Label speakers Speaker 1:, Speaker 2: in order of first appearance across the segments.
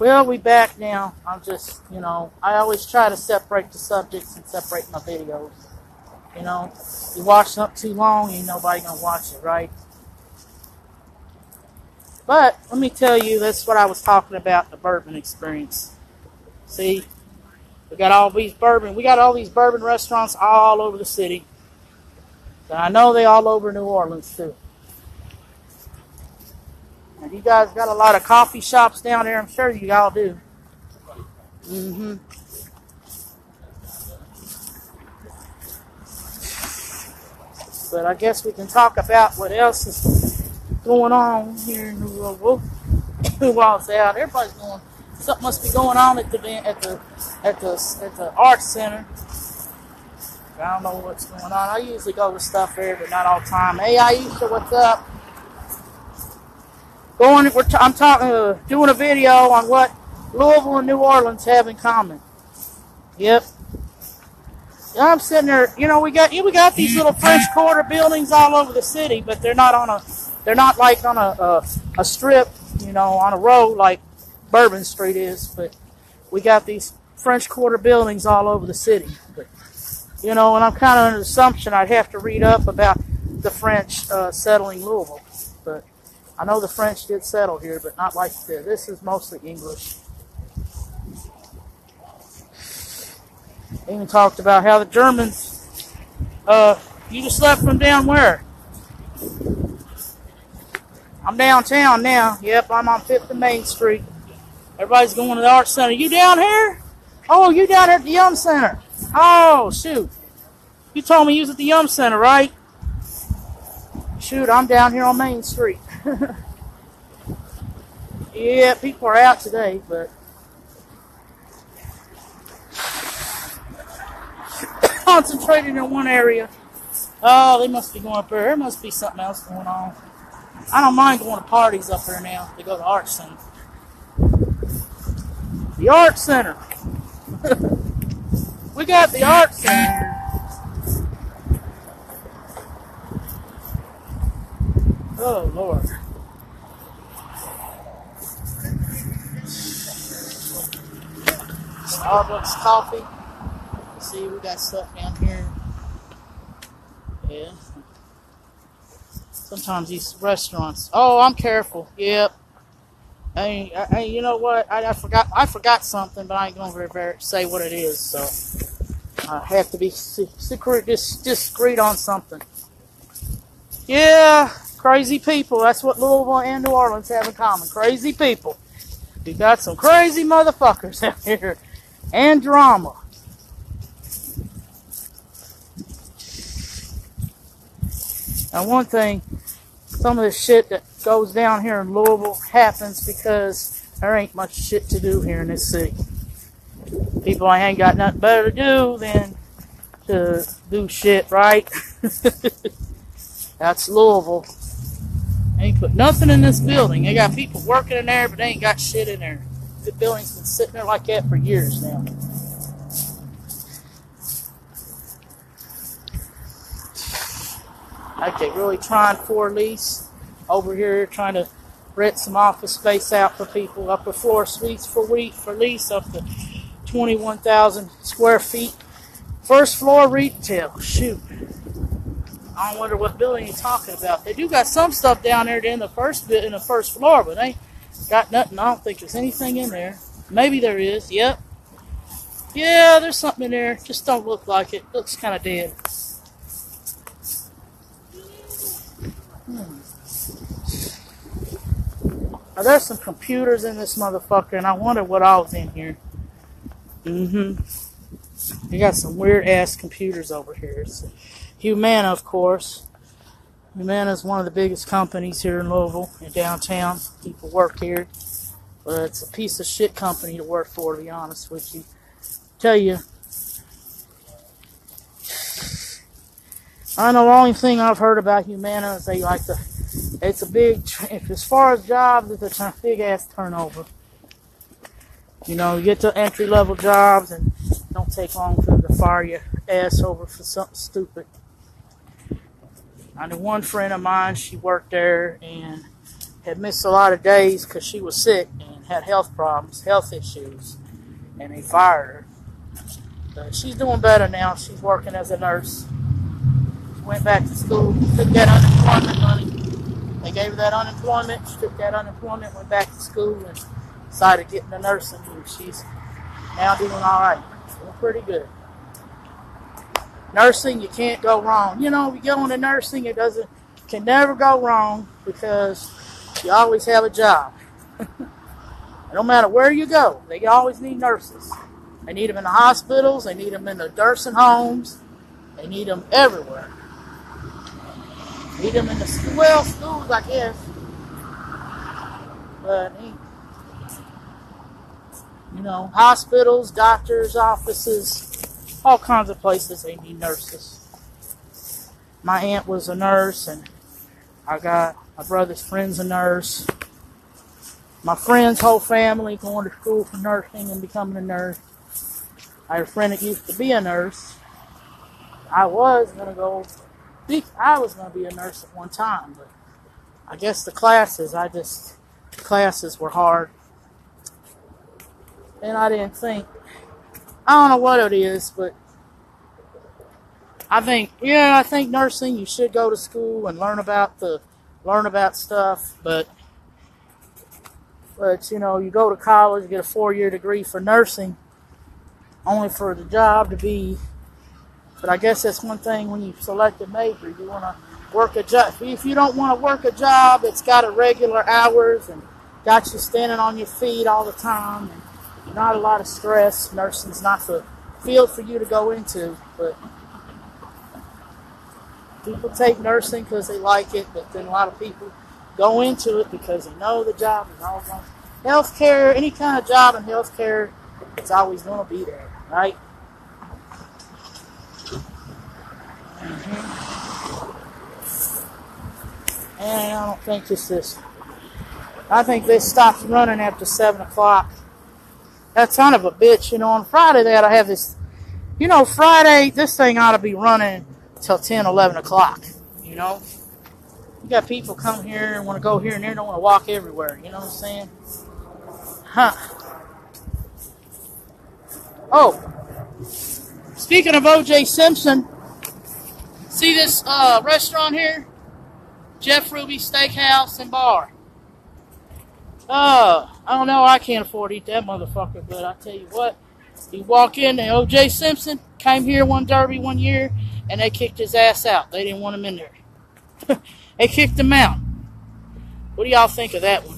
Speaker 1: Well, we back now. I'm just, I always try to separate the subjects and separate my videos. You watch something too long, ain't nobody gonna watch it, right? But let me tell you, that's what I was talking about, the bourbon experience. See, we got all these bourbon restaurants all over the city. And I know they all over New Orleans too. And you guys got a lot of coffee shops down there, I'm sure you all do. But I guess we can talk about what else is going on here in Louisville. While it's out, everybody's going. Something must be going on at the art center. I don't know what's going on. I usually go to stuff there, but not all the time. Hey, Aisha, what's up? I'm talking, doing a video on what Louisville and New Orleans have in common. Yep. Yeah, I'm sitting there. We got these little French Quarter buildings all over the city, but they're not like on a strip, on a road like Bourbon Street is. But we got these French Quarter buildings all over the city. But, and I'm kind of under the assumption I'd have to read up about the French settling Louisville, but I know the French did settle here, but not like this. This is mostly English. They even talked about how the Germans, you just left from down where? I'm downtown now. Yep, I'm on 5th and Main Street. Everybody's going to the art center. You down here? Oh, you down here at the Yum Center. Oh, shoot. You told me you was at the Yum Center, right? Shoot, I'm down here on Main Street. Yeah, people are out today, but concentrated in one area. Oh, they must be going up there. There must be something else going on. I don't mind going to parties up there now. They go to the art center. The art center. We got the art center. Oh, Lord. Starbucks coffee. See, we got stuff down here. Yeah. Sometimes these restaurants. Oh, I'm careful. Yep. You know what? I forgot something, but I ain't gonna say what it is. So I have to be discreet on something. Yeah, crazy people. That's what Louisville and New Orleans have in common. Crazy people. You got some crazy motherfuckers out here. And drama. Now, one thing, some of the shit that goes down here in Louisville happens because there ain't much shit to do here in this city. People ain't got nothing better to do than to do shit, right? That's Louisville. They ain't put nothing in this building. They got people working in there, but they ain't got shit in there. The building's been sitting there like that for years now. Like they really trying for lease over here, trying to rent some office space out for people. Upper floor suites for lease up to 21,000 square feet. First floor retail. Shoot. I wonder what building you're talking about. They do got some stuff down there in the first floor, but they ain't got nothing. I don't think there's anything in there. Maybe there is. Yep. Yeah, there's something in there. Just don't look like it. Looks kind of dead. Now, there's some computers in this motherfucker, and I wonder what all's in here. You got some weird-ass computers over here. It's Humana, of course. Humana is one of the biggest companies here in Louisville, in downtown. People work here. But it's a piece of shit company to work for, to be honest with you. Tell you, I know the only thing I've heard about Humana is they like to, it's a big, as far as jobs, it's a big ass turnover. You get to entry-level jobs and don't take long for them to fire your ass over for something stupid. I knew one friend of mine, she worked there and had missed a lot of days because she was sick and had health problems, health issues, and they fired her. But she's doing better now. She's working as a nurse. She went back to school, took that unemployment money. They gave her that unemployment. She took that unemployment, went back to school, and decided to get into nursing. And she's now doing all right. Doing pretty good. Nursing, you can't go wrong. You know, if you go into nursing, can never go wrong because you always have a job. No matter where you go, they always need nurses. They need them in the hospitals. They need them in the nursing homes. They need them everywhere. Need them in the schools, I guess. But, you know, hospitals, doctors' offices, all kinds of places they need nurses. My aunt was a nurse, and I got my brother's friend's a nurse. My friend's whole family going to school for nursing and becoming a nurse. I had a friend that used to be a nurse. I was going to be a nurse at one time, but I guess the classes were hard. And I didn't think, I don't know what it is, but I think nursing, you should go to school and learn about stuff, but you know, you go to college, get a 4-year degree for nursing, only for the job to be, but I guess that's one thing when you select a major, you want to work a job. If you don't want to work a job, it's got irregular hours and got you standing on your feet all the time, and not a lot of stress. Nursing's not the field for you to go into, but people take nursing because they like it, but then a lot of people go into it because they know the job is all going. Healthcare, any kind of job in healthcare, it's always going to be there, right? And I don't think I think this stops running after 7 o'clock. That's kind of a bitch, you know. On Friday, I have this, you know, Friday, this thing ought to be running till 10, 11 o'clock, you know. You got people come here and want to go here and there, don't want to walk everywhere, you know what I'm saying? Huh. Oh, speaking of O.J. Simpson, see this restaurant here? Jeff Ruby's Steakhouse and Bar. I don't know, I can't afford to eat that motherfucker, but I tell you what, you walk in, and O.J. Simpson came here one derby one year, and they kicked his ass out. They didn't want him in there. They kicked him out. What do y'all think of that one?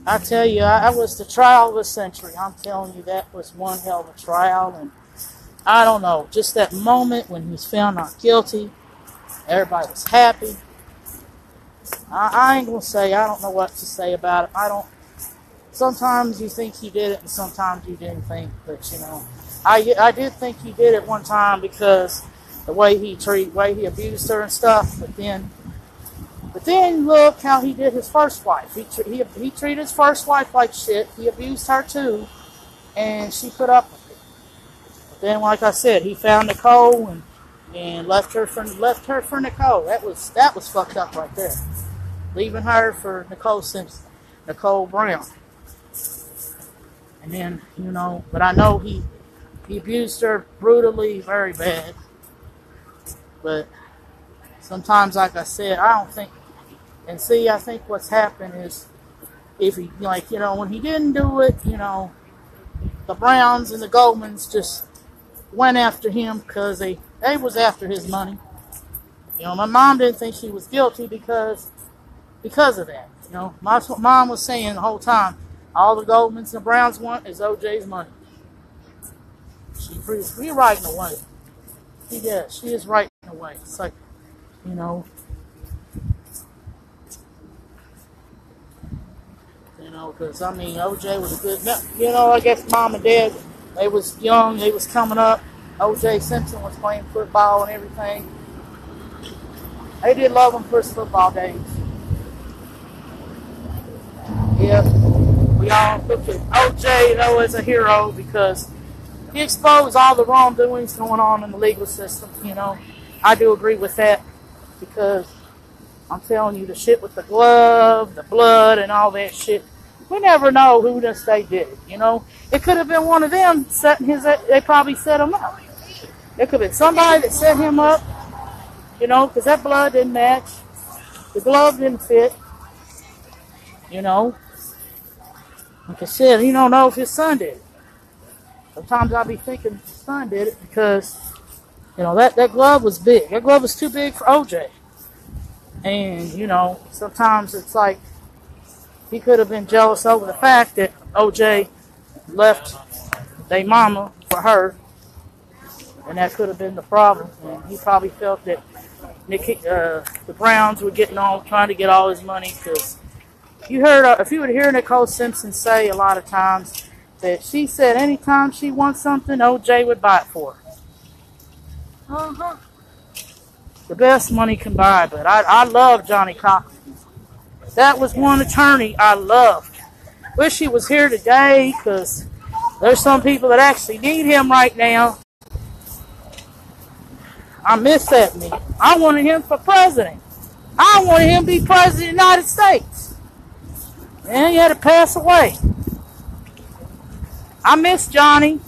Speaker 1: I tell you, I was the trial of the century. I'm telling you, that was one hell of a trial. And I don't know, just that moment when he was found not guilty, everybody was happy. I ain't going to say, I don't know what to say about it. Sometimes you think he did it and sometimes you didn't think, but you know, I did think he did it one time because the way he abused her and stuff, but then look how he did his first wife. He treated his first wife like shit. He abused her too, and she put up with it. But then, like I said, he found Nicole and left her for Nicole. That was fucked up right there. Leaving her for Nicole Brown. And then, you know, but I know he abused her brutally, very bad. But sometimes, like I said, I don't think. And see, I think what's happened is, if he, like, you know, when he didn't do it, you know, the Browns and the Goldmans just went after him because they was after his money. You know, my mom didn't think she was guilty because of that. You know, that's what Mom was saying the whole time. All the Goldmans and the Browns want is OJ's money. She's writing away. Yeah, she is writing away. It's like, you know, because, I mean, OJ was a good, you know, I guess Mom and Dad, they was young, they was coming up. OJ Simpson was playing football and everything. They did love him for his football days. Yeah, we all look at OJ, though, as a hero because he exposed all the wrongdoings going on in the legal system, you know. I do agree with that. because I'm telling you, the shit with the glove, the blood, and all that shit, we never know who this they did it, you know. It could have been one of them setting they probably set him up. It could have been somebody that set him up, you know, because that blood didn't match. The glove didn't fit, you know. Like I said, you don't know if his son did it. Sometimes I'll be thinking his son did it because, you know, that glove was big. That glove was too big for OJ. And, you know, sometimes it's like he could have been jealous over the fact that OJ left their mama for her. And that could have been the problem. And he probably felt that the Browns were getting on, trying to get all his money. Because if you would hear Nicole Simpson say a lot of times that she said anytime she wants something, OJ would buy it for her. The best money can buy, but I love Johnny Cochran. That was one attorney I loved. Wish he was here today, because there's some people that actually need him right now. I miss that man. I wanted him for president. I wanted him to be president of the United States. And he had to pass away. I miss Johnny.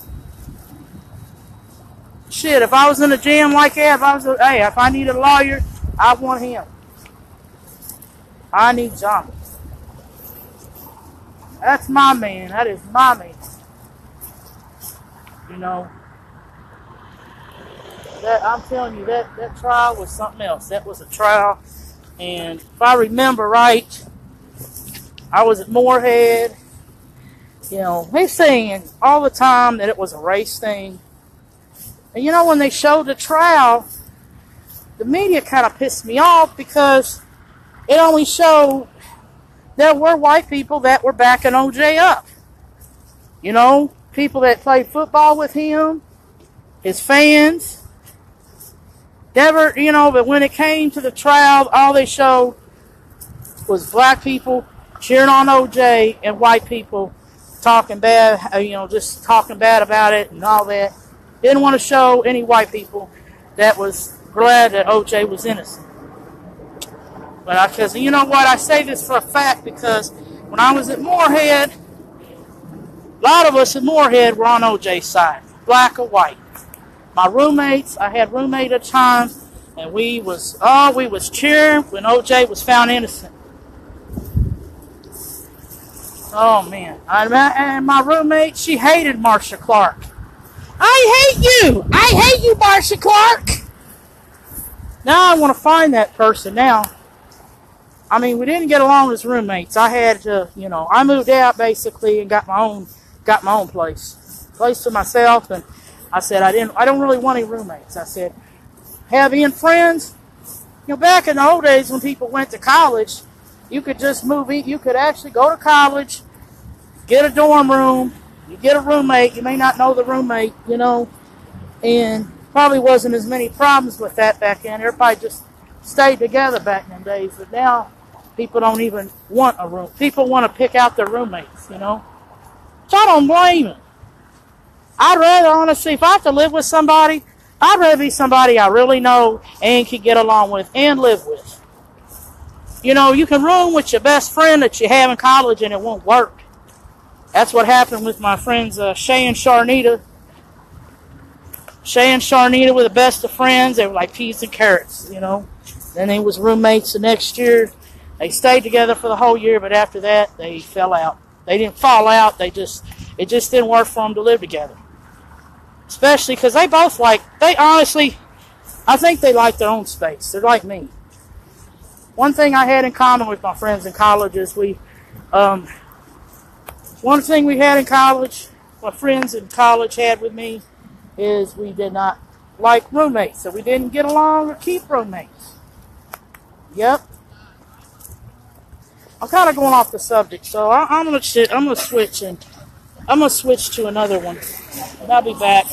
Speaker 1: Shit, if I was in a jam like that, if I need a lawyer, I want him. I need Johnny. That's my man. That is my man. You know, I'm telling you, that trial was something else. That was a trial. And if I remember right, I was at Moorhead. You know, they're saying all the time that it was a race thing. And you know, when they showed the trial, the media kind of pissed me off because it only showed there were white people that were backing OJ up. You know, people that played football with him, his fans. Never, you know, but when it came to the trial, all they showed was black people cheering on OJ and white people talking bad, you know, just talking bad about it and all that. Didn't want to show any white people that was glad that OJ was innocent. But because you know what, I say this for a fact because when I was at Moorhead, a lot of us at Moorhead were on OJ's side, black or white. My roommates, I had a roommate at the time, and we was cheering when OJ was found innocent. Oh man, and my roommate, she hated Marsha Clark. I hate you! I hate you, Marsha Clark! Now I want to find that person now. I mean, we didn't get along as roommates. I had to, you know, I moved out basically and got my own place to myself, and I said I don't really want any roommates. I said, having friends, you know, back in the old days when people went to college, you could just move in. You could actually go to college, get a dorm room, you get a roommate. You may not know the roommate, you know, and probably wasn't as many problems with that back then. Everybody just stayed together back in them days. But now people don't even want a room. People want to pick out their roommates, you know. So I don't blame them. I'd rather, honestly, if I have to live with somebody, I'd rather be somebody I really know and can get along with and live with. You know, you can room with your best friend that you have in college and it won't work. That's what happened with my friends Shay and Sharnita. Shay and Sharnita were the best of friends. They were like peas and carrots, you know. Then they was roommates the next year. They stayed together for the whole year, but after that, they fell out. They didn't fall out. It just didn't work for them to live together. Especially because they honestly, I think they like their own space. They're like me. One thing I had in common with my friends in college is one thing we had in college, my friends in college had with me, is we did not like roommates. So we didn't get along or keep roommates. Yep. I'm kind of going off the subject, so I'm gonna switch to another one, and I'll be back.